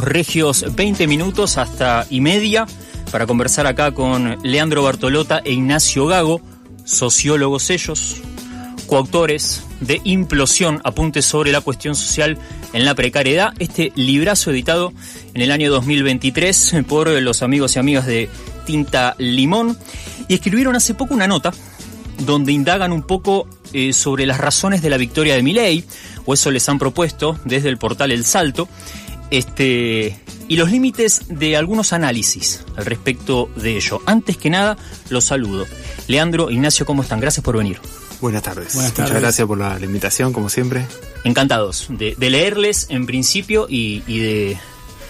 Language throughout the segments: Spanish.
Regios 20 minutos hasta y media para conversar acá con Leandro Bartolota e Ignacio Gago, sociólogos ellos, coautores de Implosión, apuntes sobre la cuestión social en la precariedad, este librazo editado en el año 2023 por los amigos y amigas de Tinta Limón, y escribieron hace poco una nota donde indagan un poco sobre las razones de la victoria de Milei, o eso les han propuesto desde el portal El Salto, y los límites de algunos análisis al respecto de ello. Antes que nada, los saludo. Leandro, Ignacio, ¿cómo están? Gracias por venir. Buenas tardes. Muchas gracias por la invitación, como siempre. Encantados de leerles en principio y de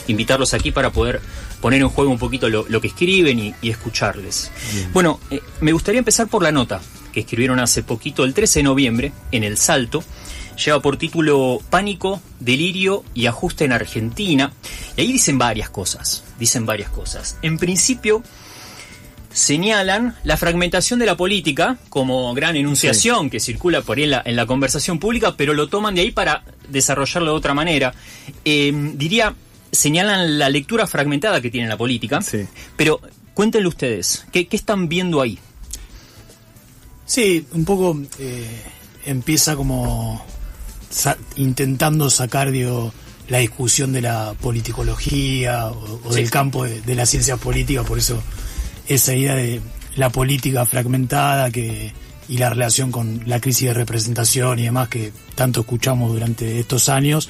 invitarlos aquí para poder poner en juego un poquito lo que escriben y escucharles. Bien. Bueno, me gustaría empezar por la nota que escribieron hace poquito, el 13 de noviembre, en El Salto. Lleva por título Pánico, Delirio y Ajuste en Argentina. Y ahí dicen varias cosas. En principio, señalan la fragmentación de la política como gran enunciación que circula por ahí en la conversación pública, pero lo toman de ahí para desarrollarlo de otra manera. Señalan la lectura fragmentada que tiene la política, pero cuéntenle ustedes, ¿qué están viendo ahí? Sí, un poco empieza como intentando sacar la discusión de la politicología o del campo de la ciencia política, por eso esa idea de la política fragmentada y la relación con la crisis de representación y demás que tanto escuchamos durante estos años,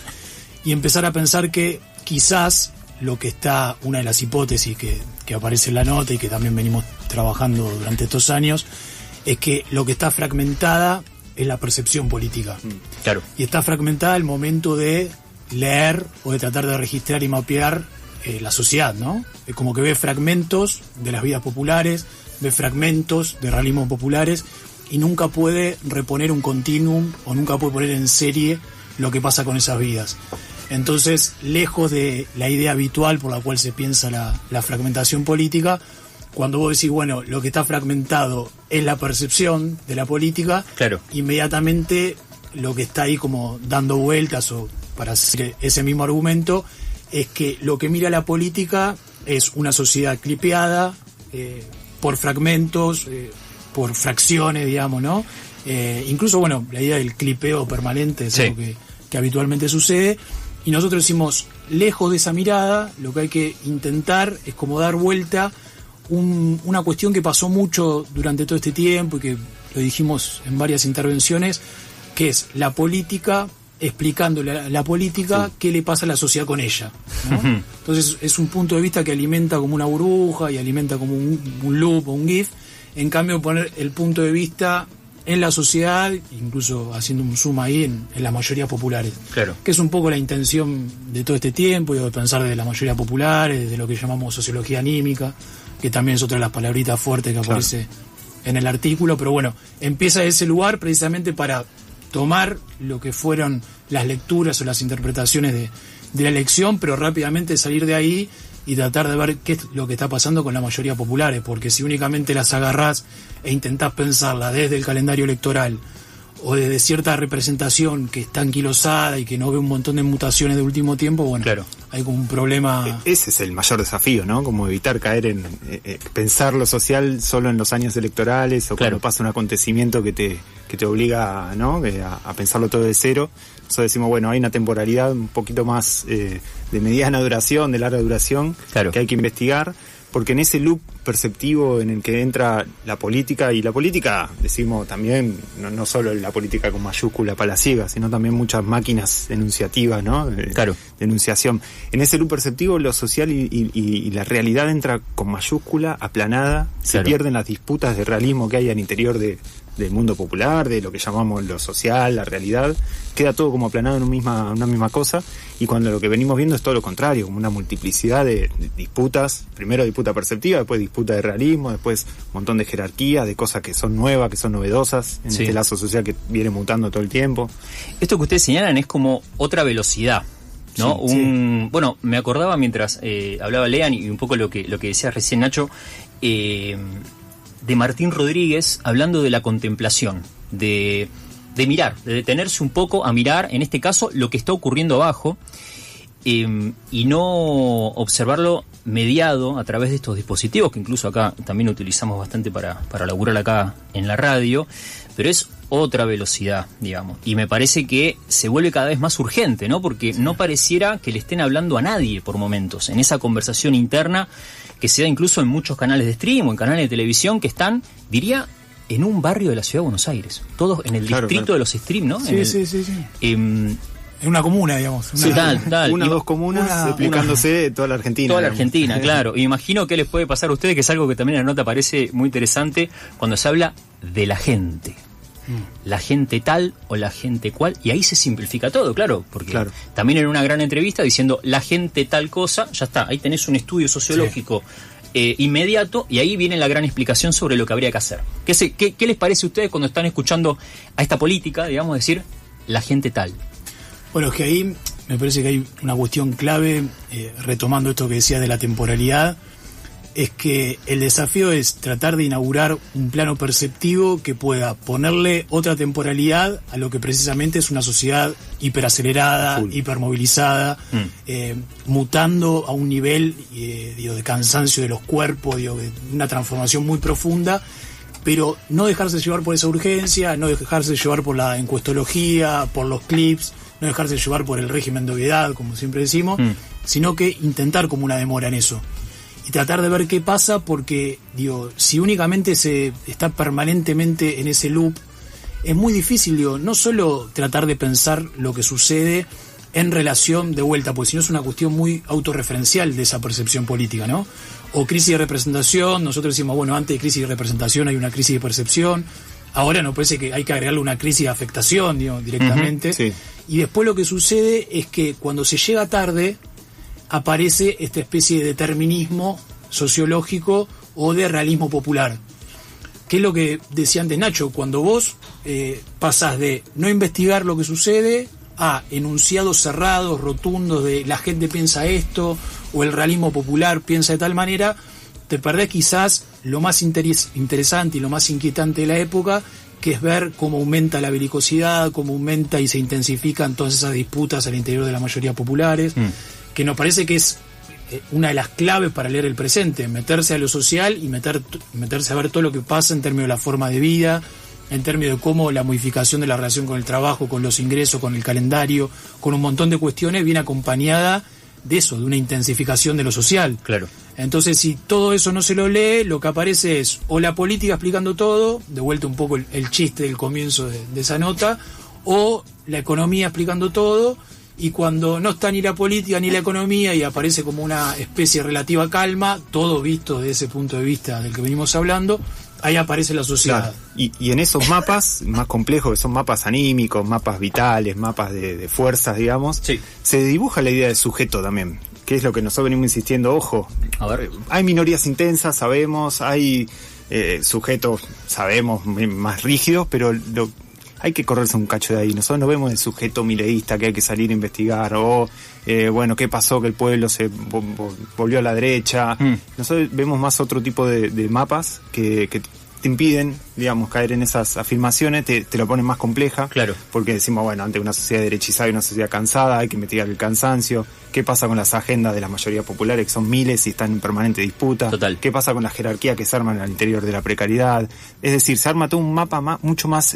y empezar a pensar que quizás lo que está, una de las hipótesis que aparece en la nota y que también venimos trabajando durante estos años, es que lo que está fragmentada es la percepción política. Claro. Y está fragmentada el momento de leer o de tratar de registrar y mapear la sociedad, ¿no? Es como que ve fragmentos de las vidas populares, ve fragmentos de realismos populares y nunca puede reponer un continuum o nunca puede poner en serie lo que pasa con esas vidas. Entonces, lejos de la idea habitual por la cual se piensa la fragmentación política, cuando vos decís, bueno, lo que está fragmentado es la percepción de la política, claro, inmediatamente lo que está ahí como dando vueltas, o para hacer ese mismo argumento, es que lo que mira la política es una sociedad clipeada por fragmentos, por fracciones, digamos, ¿no? Incluso, bueno, la idea del clipeo permanente es algo que habitualmente sucede, y nosotros decimos, lejos de esa mirada, lo que hay que intentar es como dar vuelta una cuestión que pasó mucho durante todo este tiempo y que lo dijimos en varias intervenciones, que es la política explicándole a la política qué le pasa a la sociedad con ella, ¿no? Entonces es un punto de vista que alimenta como una burbuja y alimenta como un loop o un GIF. En cambio, poner el punto de vista en la sociedad, incluso haciendo un zoom ahí en las mayorías populares, claro, que es un poco la intención de todo este tiempo, y de pensar de las mayorías populares, de lo que llamamos sociología anímica, que también es otra de las palabritas fuertes que aparece en el artículo, pero bueno, empieza de ese lugar precisamente para tomar lo que fueron las lecturas o las interpretaciones de la elección, pero rápidamente salir de ahí y tratar de ver qué es lo que está pasando con la mayoría populares, porque si únicamente las agarrás e intentás pensarla desde el calendario electoral o desde cierta representación que está anquilosada y que no ve un montón de mutaciones de último tiempo, bueno, claro, hay como un problema. Ese es el mayor desafío, ¿no? Como evitar caer en pensar lo social solo en los años electorales, o cuando pasa un acontecimiento que te obliga, ¿no? a pensarlo todo de cero. Nosotros decimos, bueno, hay una temporalidad un poquito más de mediana duración, de larga duración, que hay que investigar, porque en ese loop perceptivo en el que entra la política, y la política, decimos también, no solo la política con mayúscula palaciega, sino también muchas máquinas enunciativas, ¿no? De enunciación. En ese loop perceptivo, lo social y la realidad entra con mayúscula, aplanada, se pierden las disputas de realismo que hay al interior del mundo popular, de lo que llamamos lo social, la realidad, queda todo como aplanado en una misma cosa, y cuando lo que venimos viendo es todo lo contrario, como una multiplicidad de disputas, primero disputa perceptiva, después disputa de realismo, después un montón de jerarquías, de cosas que son nuevas, que son novedosas, en este lazo social que viene mutando todo el tiempo. Esto que ustedes señalan es como otra velocidad, ¿no? Bueno, me acordaba mientras hablaba Lean y un poco lo que decía recién Nacho, de Martín Rodríguez hablando de la contemplación, de mirar, de detenerse un poco a mirar, en este caso, lo que está ocurriendo abajo, y no observarlo mediado a través de estos dispositivos, que incluso acá también utilizamos bastante para laburar acá en la radio, pero es otra velocidad, digamos, y me parece que se vuelve cada vez más urgente, ¿no? Porque no pareciera que le estén hablando a nadie por momentos, en esa conversación interna que se da incluso en muchos canales de stream o en canales de televisión que están, diría, en un barrio de la ciudad de Buenos Aires, todos en el distrito de los stream, ¿no? En una comuna, digamos. Una o dos comunas explicándose toda la Argentina. Toda la Argentina, claro. Y imagino que les puede pasar a ustedes, que es algo que también en la nota parece muy interesante, cuando se habla de la gente. La gente tal o la gente cual, y ahí se simplifica todo, claro, porque también en una gran entrevista diciendo la gente tal cosa, ya está, ahí tenés un estudio sociológico inmediato, y ahí viene la gran explicación sobre lo que habría que hacer. ¿Qué les parece a ustedes cuando están escuchando a esta política, digamos, decir la gente tal? Bueno, es que ahí me parece que hay una cuestión clave, retomando esto que decía de la temporalidad, es que el desafío es tratar de inaugurar un plano perceptivo que pueda ponerle otra temporalidad a lo que precisamente es una sociedad hiperacelerada, hipermovilizada, mutando a un nivel de cansancio de los cuerpos, de una transformación muy profunda, pero no dejarse llevar por esa urgencia, no dejarse llevar por la encuestología, por los clips, no dejarse llevar por el régimen de obviedad, como siempre decimos, sino que intentar como una demora en eso. Y tratar de ver qué pasa, porque, si únicamente se está permanentemente en ese loop, es muy difícil, no solo tratar de pensar lo que sucede en relación de vuelta, porque si no es una cuestión muy autorreferencial de esa percepción política, ¿no? O crisis de representación, nosotros decimos, bueno, antes de crisis de representación hay una crisis de percepción, ahora nos parece que hay que agregarle una crisis de afectación, directamente. Sí. Y después lo que sucede es que cuando se llega tarde, aparece esta especie de determinismo sociológico o de realismo popular. ¿Qué es lo que decía antes Nacho? Cuando vos pasás de no investigar lo que sucede a enunciados cerrados, rotundos, de la gente piensa esto, o el realismo popular piensa de tal manera, te perdés quizás lo más interesante y lo más inquietante de la época, que es ver cómo aumenta la belicosidad, cómo aumenta y se intensifican todas esas disputas al interior de las mayorías populares, que nos parece que es una de las claves para leer el presente, meterse a lo social y meterse a ver todo lo que pasa en términos de la forma de vida, en términos de cómo la modificación de la relación con el trabajo, con los ingresos, con el calendario, con un montón de cuestiones, viene acompañada de eso, de una intensificación de lo social. Claro. Entonces, si todo eso no se lo lee, lo que aparece es o la política explicando todo, de vuelta un poco el chiste del comienzo de esa nota, o la economía explicando todo, y cuando no está ni la política ni la economía y aparece como una especie de relativa calma, todo visto desde ese punto de vista del que venimos hablando, ahí aparece la sociedad. Claro. Y en esos mapas más complejos, que son mapas anímicos, mapas vitales, mapas de fuerzas, digamos, se dibuja la idea de sujeto también, que es lo que nosotros venimos insistiendo. Ojo, a ver, hay minorías intensas, sabemos, hay sujetos, sabemos, más rígidos, pero hay que correrse un cacho de ahí. Nosotros no vemos el sujeto mileísta que hay que salir a investigar, o qué pasó, que el pueblo se volvió a la derecha. Nosotros vemos más otro tipo de mapas que te impiden, digamos, caer en esas afirmaciones, te lo ponen más compleja, claro, porque decimos, bueno, ante una sociedad derechizada y una sociedad cansada, hay que investigar el cansancio. ¿Qué pasa con las agendas de la mayoría populares, que son miles y están en permanente disputa? Total. ¿Qué pasa con la jerarquía que se arman al interior de la precariedad? Es decir, se arma todo un mapa mucho más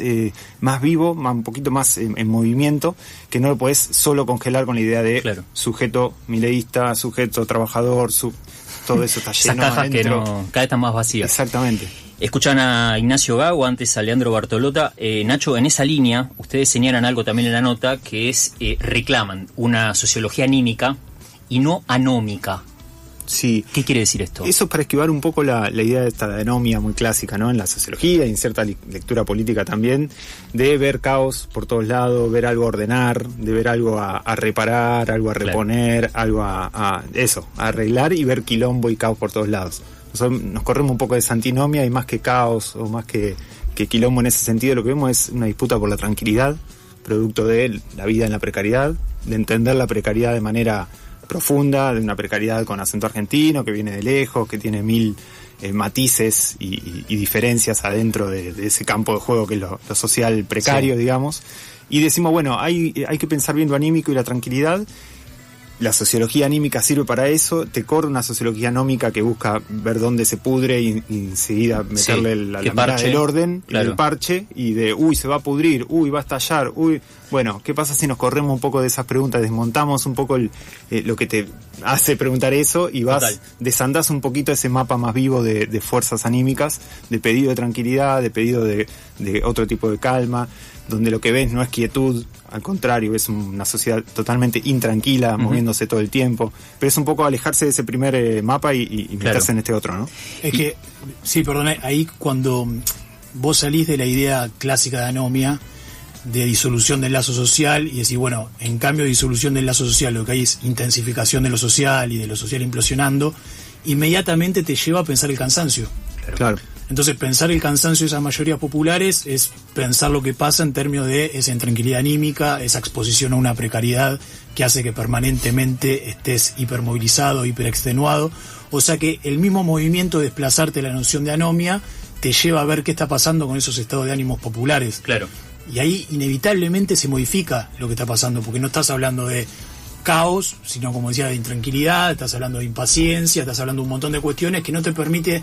vivo, un poquito más en movimiento, que no lo podés solo congelar con la idea de sujeto mileísta, sujeto trabajador, todo eso está lleno. Esas cajas que cada vez están más vacías. Exactamente. Escuchan a Ignacio Gago, antes a Leandro Bartolota. Nacho, en esa línea, ustedes señalan algo también en la nota, que es, reclaman una sociología anímica y no anómica. Sí. ¿Qué quiere decir esto? Eso es para esquivar un poco la idea de esta anomia muy clásica, ¿no? En la sociología y en cierta lectura política también, de ver caos por todos lados, ver algo a ordenar, de ver algo a reparar, algo a reponer, algo a arreglar, y ver quilombo y caos por todos lados. Nosotros nos corremos un poco de esa antinomia, y más que caos o más que quilombo en ese sentido, lo que vemos es una disputa por la tranquilidad, producto de la vida en la precariedad, de entender la precariedad de manera profunda, de una precariedad con acento argentino, que viene de lejos, que tiene mil matices y diferencias adentro de ese campo de juego que es lo social precario, digamos. Y decimos, bueno, hay que pensar bien lo anímico y la tranquilidad. la sociología anímica sirve para eso, te corre una sociología anómica que busca ver dónde se pudre y enseguida meterle la mirada del orden, el parche, y de, se va a pudrir, va a estallar, bueno, ¿qué pasa si nos corremos un poco de esas preguntas, desmontamos un poco lo que te hace preguntar eso y desandás un poquito ese mapa más vivo de fuerzas anímicas, de pedido de tranquilidad, de pedido de otro tipo de calma, donde lo que ves no es quietud, al contrario, es una sociedad totalmente intranquila, moviéndose todo el tiempo, pero es un poco alejarse de ese primer mapa y meterse en este otro, ¿no? Es que, sí, perdón, ahí cuando vos salís de la idea clásica de anomia, de disolución del lazo social, y decís, bueno, en cambio de disolución del lazo social, lo que hay es intensificación de lo social y de lo social implosionando, inmediatamente te lleva a pensar el cansancio. Claro. Entonces, pensar el cansancio de esas mayorías populares es pensar lo que pasa en términos de esa intranquilidad anímica, esa exposición a una precariedad que hace que permanentemente estés hipermovilizado, hiperextenuado. O sea que el mismo movimiento de desplazarte de la noción de anomia te lleva a ver qué está pasando con esos estados de ánimos populares. Claro. Y ahí inevitablemente se modifica lo que está pasando, porque no estás hablando de caos, sino, como decía, de intranquilidad, estás hablando de impaciencia, estás hablando de un montón de cuestiones que no te permite...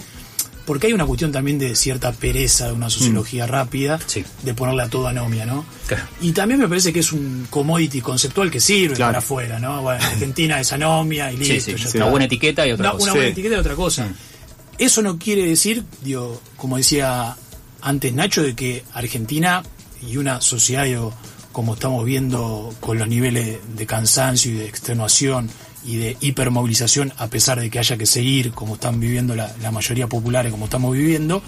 Porque hay una cuestión también de cierta pereza de una sociología rápida, de ponerle a todo anomia, ¿no? Claro. Y también me parece que es un commodity conceptual que sirve para afuera, ¿no? Bueno, Argentina es anomia y listo. Una buena etiqueta y otra cosa. Una buena etiqueta y otra cosa. Eso no quiere decir, como decía antes Nacho, de que Argentina y una sociedad, como estamos viendo con los niveles de cansancio y de extenuación y de hipermovilización, a pesar de que haya que seguir como están viviendo la mayoría populares, como estamos viviendo,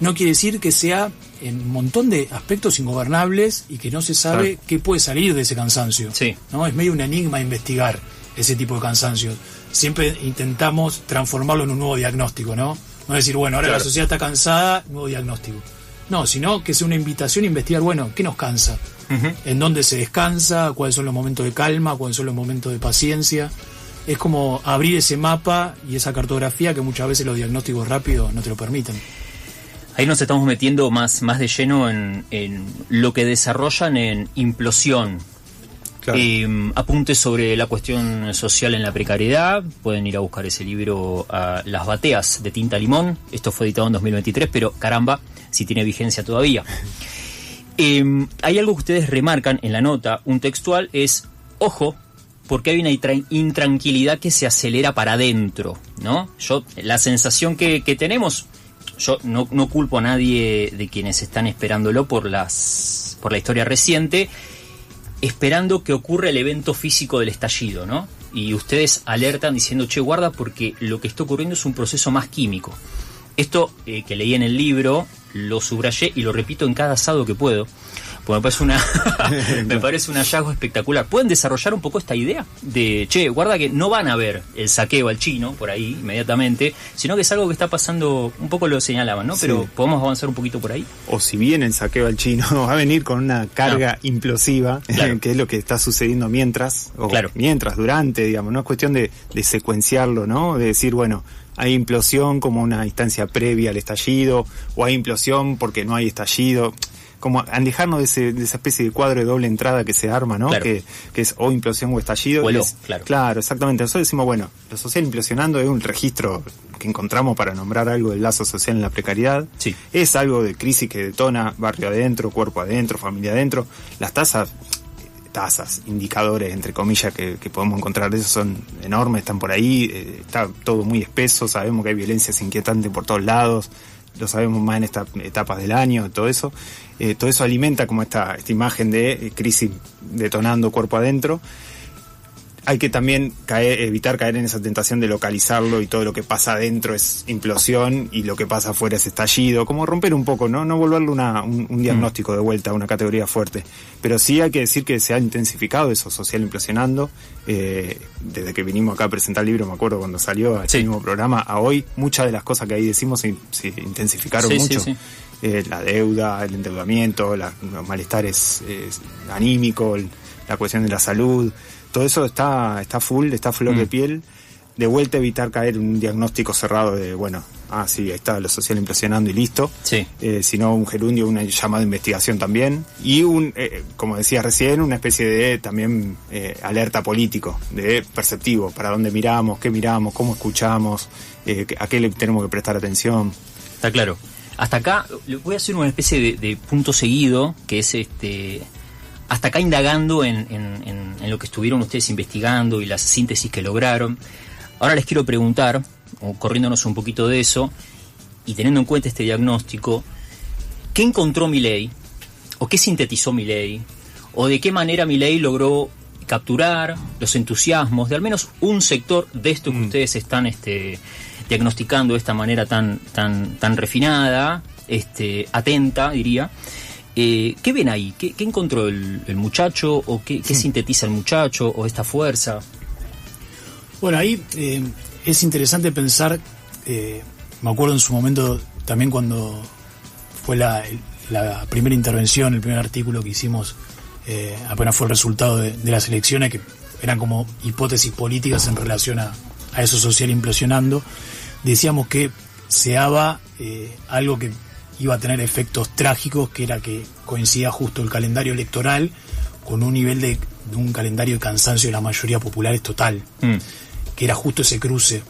no quiere decir que sea en un montón de aspectos ingobernables y que no se sabe qué puede salir de ese cansancio. ¿No? Es medio un enigma investigar ese tipo de cansancio. Siempre intentamos transformarlo en un nuevo diagnóstico, ¿no? No decir, bueno, ahora la sociedad está cansada, nuevo diagnóstico. No, sino que sea una invitación a investigar, bueno, ¿qué nos cansa? ¿En dónde se descansa? ¿Cuáles son los momentos de calma? ¿Cuáles son los momentos de paciencia? Es como abrir ese mapa y esa cartografía que muchas veces los diagnósticos rápidos no te lo permiten. Ahí nos estamos metiendo más de lleno en lo que desarrollan en Implosión. Claro. Apuntes sobre la cuestión social en la precariedad. Pueden ir a buscar ese libro a Las Bateas de Tinta Limón. Esto fue editado en 2023, pero caramba, si tiene vigencia todavía. Hay algo que ustedes remarcan en la nota, un textual, es, ojo, porque hay una intranquilidad que se acelera para adentro, ¿no? La sensación que tenemos, yo no culpo a nadie de quienes están esperándolo por la historia reciente, esperando que ocurra el evento físico del estallido, ¿no? Y ustedes alertan diciendo, guarda, porque lo que está ocurriendo es un proceso más químico. Esto que leí en el libro, lo subrayé y lo repito en cada asado que puedo, porque me parece un hallazgo espectacular. ¿Pueden desarrollar un poco esta idea? De, guarda que no van a ver el saqueo al chino por ahí inmediatamente, sino que es algo que está pasando, un poco lo señalaban, ¿no? Pero ¿podemos avanzar un poquito por ahí? O si viene el saqueo al chino, va a venir con una carga implosiva, que es lo que está sucediendo mientras, durante, digamos, no es cuestión de secuenciarlo, ¿no? De decir, bueno, hay implosión como una instancia previa al estallido, o hay implosión porque no hay estallido, como alejarnos de esa especie de cuadro de doble entrada que se arma, ¿no? Que es o implosión o estallido. Claro, exactamente. Nosotros decimos, bueno, lo social implosionando es un registro que encontramos para nombrar algo del lazo social en la precariedad. Es algo de crisis que detona barrio adentro, cuerpo adentro, familia adentro. Las tasas, indicadores, entre comillas, que podemos encontrar de eso son enormes, están por ahí, está todo muy espeso, sabemos que hay violencias inquietantes por todos lados, lo sabemos más en estas etapas del año, todo eso alimenta como esta imagen de crisis detonando cuerpo adentro. Hay que también evitar caer en esa tentación de localizarlo y todo lo que pasa adentro es implosión y lo que pasa afuera es estallido, como romper un poco, no volverlo un diagnóstico de vuelta, una categoría fuerte, pero sí hay que decir que se ha intensificado eso social implosionando, desde que vinimos acá a presentar el libro, me acuerdo cuando salió a este mismo programa, a hoy muchas de las cosas que ahí decimos se intensificaron mucho. La deuda, el endeudamiento, los malestares anímicos, la cuestión de la salud, todo eso está full, está flor de piel. de vuelta evitar caer en un diagnóstico cerrado de, sí, ahí está lo social implosionando y listo. Sí. Sino un gerundio, una llamada de investigación también. Y como decía recién, una especie de también alerta político, de perceptivo, para dónde miramos, cómo escuchamos, a qué le tenemos que prestar atención. Está claro. Hasta acá voy a hacer una especie de punto seguido, que es hasta acá indagando en lo que estuvieron ustedes investigando y las síntesis que lograron. Ahora les quiero preguntar, corriéndonos un poquito de eso, y teniendo en cuenta este diagnóstico, ¿qué encontró Milei? ¿O qué sintetizó Milei? ¿O de qué manera Milei logró capturar los entusiasmos de al menos un sector de esto que ustedes están diagnosticando de esta manera tan refinada, atenta, diría? ¿Qué ven ahí? ¿Qué encontró el muchacho? ¿O qué sintetiza el muchacho? ¿O esta fuerza? Bueno, ahí es interesante pensar, me acuerdo en su momento también cuando fue la primera intervención, el primer artículo que hicimos, apenas fue el resultado de las elecciones, que eran como hipótesis políticas en relación a eso social implosionando. Decíamos que se daba algo que iba a tener efectos trágicos, que era que coincidía justo el calendario electoral con un nivel de un calendario de cansancio de la mayoría popular es total, que era justo ese cruce,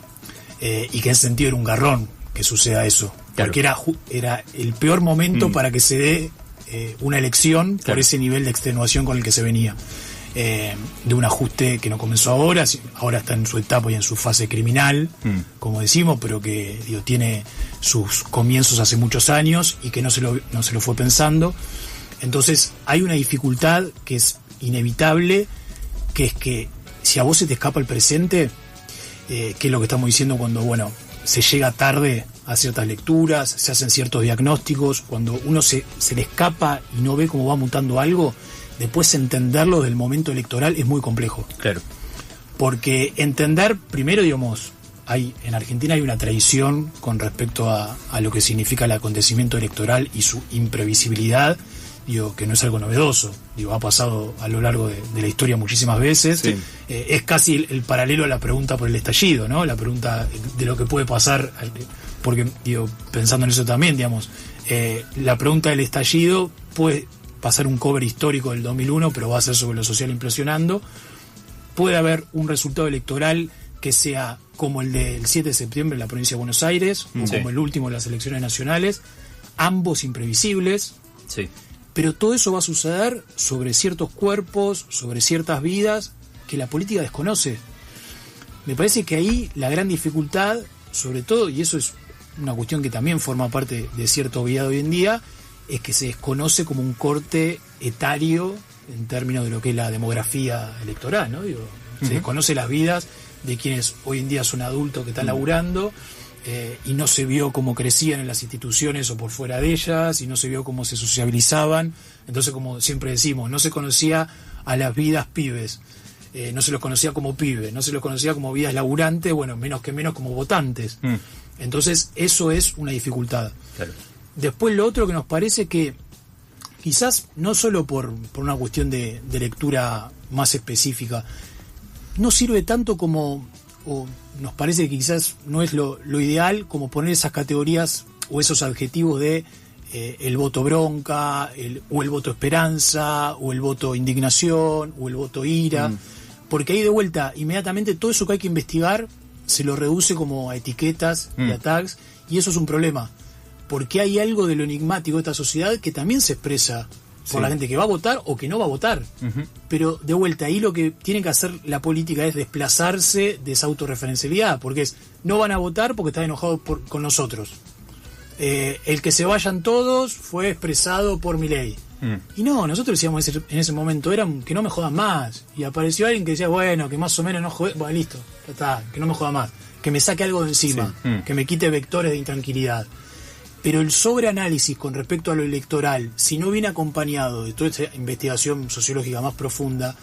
y que en ese sentido era un garrón que suceda eso, claro, porque era el peor momento para que se dé una elección, claro, por ese nivel de extenuación con el que se venía, de un ajuste que no comenzó ahora está en su etapa y en su fase criminal, como decimos, pero que tiene sus comienzos hace muchos años y que no se lo fue pensando. Entonces hay una dificultad que es inevitable, que es que si a vos se te escapa el presente, que es lo que estamos diciendo cuando se llega tarde a ciertas lecturas, se hacen ciertos diagnósticos, cuando uno se le escapa y no ve cómo va mutando algo, después entenderlo del momento electoral es muy complejo. Claro. Porque entender, primero, en Argentina hay una tradición con respecto a lo que significa el acontecimiento electoral y su imprevisibilidad, que no es algo novedoso, ha pasado a lo largo de la historia muchísimas veces. Sí. Es casi el paralelo a la pregunta por el estallido, ¿no? La pregunta de lo que puede pasar, porque pensando en eso también, la pregunta del estallido puede pasar un cover histórico del 2001, pero va a ser sobre lo social implosionando. Puede haber un resultado electoral que sea como el del 7 de septiembre en la provincia de Buenos Aires, o como el último en las elecciones nacionales, ambos imprevisibles. Sí. Pero todo eso va a suceder sobre ciertos cuerpos, sobre ciertas vidas que la política desconoce. Me parece que ahí la gran dificultad, sobre todo, y eso es una cuestión que también forma parte de cierta obviedad hoy en día, es que se desconoce como un corte etario en términos de lo que es la demografía electoral, ¿no? Se desconoce las vidas de quienes hoy en día son adultos que están laburando, y no se vio cómo crecían en las instituciones o por fuera de ellas, y no se vio cómo se sociabilizaban. Entonces, como siempre decimos, no se conocía a las vidas pibes, no se los conocía como pibes, no se los conocía como vidas laburantes, menos como votantes. Entonces eso es una dificultad. Claro. Después lo otro que nos parece que quizás no solo por una cuestión de lectura más específica, no sirve tanto como, o nos parece que quizás no es lo ideal, como poner esas categorías o esos adjetivos de el voto bronca, o el voto esperanza, o el voto indignación, o el voto ira, porque ahí de vuelta, inmediatamente todo eso que hay que investigar se lo reduce como a etiquetas y a tags, y eso es un problema, porque hay algo de lo enigmático de esta sociedad que también se expresa por la gente que va a votar o que no va a votar. Pero de vuelta, ahí lo que tiene que hacer la política es desplazarse de esa autorreferencialidad, porque no van a votar porque están enojados con nosotros. El que se vayan todos fue expresado por Milei. Y no, nosotros decíamos en ese momento, que no me jodan más. Y apareció alguien que decía, que más o menos no jode, listo, ya está, que no me joda más, que me saque algo de encima, que me quite vectores de intranquilidad. Pero el sobreanálisis con respecto a lo electoral, si no viene acompañado de toda esta investigación sociológica más profunda,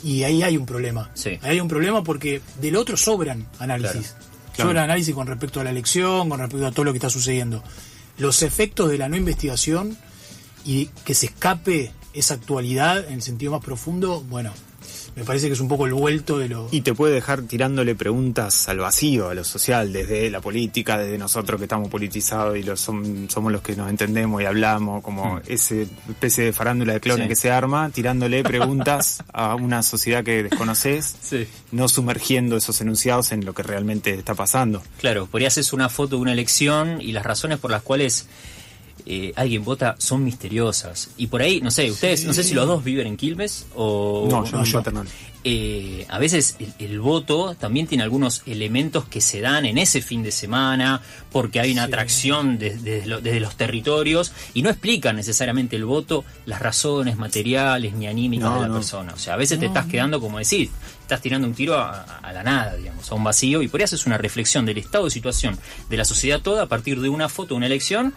y ahí hay un problema. Ahí hay un problema porque del otro sobran análisis. Claro. Sobran análisis con respecto a la elección, con respecto a todo lo que está sucediendo. Los efectos de la no investigación y que se escape esa actualidad en el sentido más profundo, Me parece que es un poco el vuelto de lo... Y te puede dejar tirándole preguntas al vacío, a lo social, desde la política, desde nosotros que estamos politizados y somos los que nos entendemos y hablamos, como esa especie de farándula de clones que se arma, tirándole preguntas a una sociedad que desconoces, no sumergiendo esos enunciados en lo que realmente está pasando. Claro, podrías hacer una foto de una elección y las razones por las cuales alguien vota son misteriosas. Y por ahí, no sé, ustedes, no sé si los dos viven en Quilmes o... No, yo no, Paternal. A veces el voto también tiene algunos elementos que se dan en ese fin de semana porque hay una atracción desde los territorios y no explican necesariamente el voto, las razones materiales ni anímicas de la persona. O sea, a veces te estás quedando, como decís, estás tirando un tiro a la nada, digamos, a un vacío, y por ahí haces una reflexión del estado de situación de la sociedad toda a partir de una foto, una elección.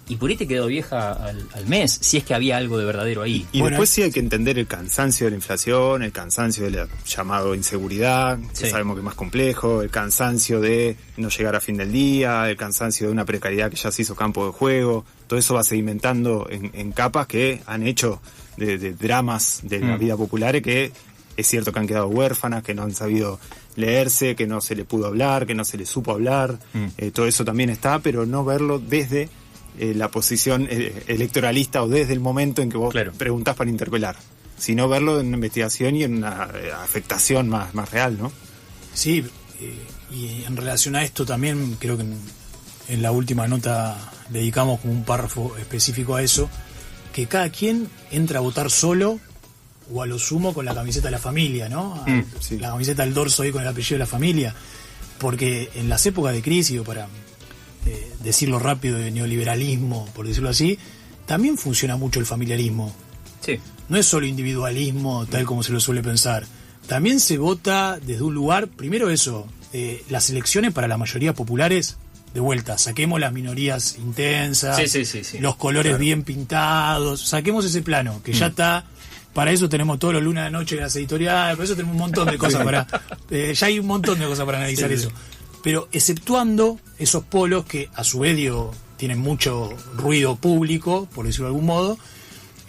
Y por ahí te quedó vieja al mes, si es que había algo de verdadero ahí. Y después sí hay que entender el cansancio de la inflación, el cansancio de la llamado inseguridad, que sabemos que es más complejo, el cansancio de no llegar a fin del día, el cansancio de una precariedad que ya se hizo campo de juego. Todo eso va sedimentando en capas que han hecho de dramas de la vida popular, que es cierto que han quedado huérfanas, que no han sabido leerse, que no se le pudo hablar, que no se le supo hablar. Todo eso también está, pero no verlo desde la posición electoralista o desde el momento en que vos preguntás para interpelar, sino verlo en una investigación y en una afectación más real, ¿no? Sí, y en relación a esto también creo que en la última nota dedicamos como un párrafo específico a eso, que cada quien entra a votar solo o a lo sumo con la camiseta de la familia, ¿no? La camiseta del dorso ahí con el apellido de la familia, porque en las épocas de crisis, o para decirlo rápido, de neoliberalismo, por decirlo así, también funciona mucho el familiarismo. No es solo individualismo tal como se lo suele pensar. También se vota desde un lugar, primero eso, las elecciones para las mayorías populares, de vuelta, saquemos las minorías intensas, los colores bien pintados, saquemos ese plano, que ya está. Para eso tenemos todos los lunes de la noche en las editoriales, por eso tenemos un montón de cosas ya hay un montón de cosas para analizar eso. Pero exceptuando esos polos que a su vez tienen mucho ruido público, por decirlo de algún modo,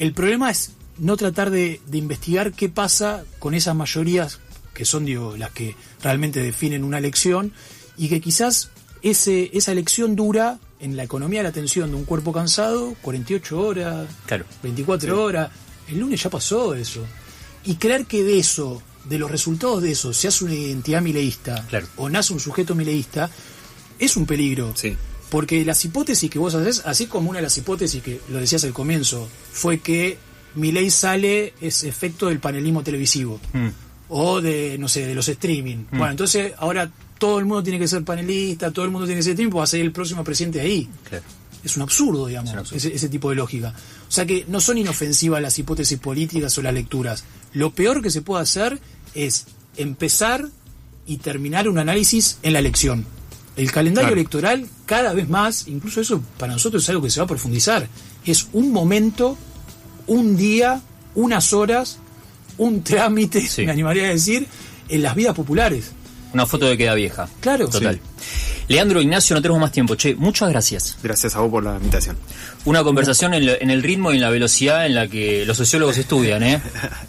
el problema es no tratar de investigar qué pasa con esas mayorías que son las que realmente definen una elección, y que quizás esa elección dura en la economía de la atención de un cuerpo cansado 48 horas, 24 horas. El lunes ya pasó eso. Y creer que de los resultados de eso se hace una identidad mileísta o nace un sujeto mileísta es un peligro, porque las hipótesis que vos haces, así como una de las hipótesis que lo decías al comienzo fue que Milei sale es efecto del panelismo televisivo o de los streaming. Bueno, entonces ahora todo el mundo tiene que ser panelista, todo el mundo tiene que ser streaming, va a ser el próximo presidente ahí. Es un absurdo, digamos, ese tipo de lógica. O sea que no son inofensivas las hipótesis políticas o las lecturas. Lo peor que se puede hacer es empezar y terminar un análisis en la elección. El calendario electoral cada vez más, incluso eso para nosotros es algo que se va a profundizar, es un momento, un día, unas horas, un trámite, me animaría a decir, en las vidas populares. Una foto de queda vieja. Claro. Total. Leandro, Ignacio, no tenemos más tiempo. Muchas gracias. Gracias a vos por la invitación. Una conversación en el ritmo y en la velocidad en la que los sociólogos estudian, ¿eh?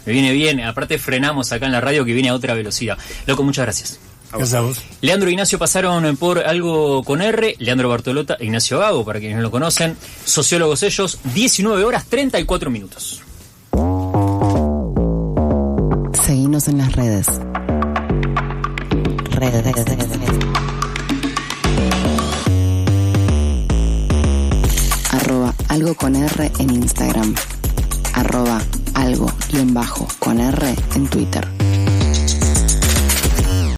Me viene bien. Aparte frenamos acá en la radio que viene a otra velocidad. Loco, muchas gracias. Gracias a vos. Leandro e Ignacio pasaron por Algo con R. Leandro Bartolota e Ignacio Gago, para quienes no lo conocen. Sociólogos ellos, 19 horas 34 minutos. Seguinos en las redes. @algo con R en Instagram, @algo_con R en Twitter.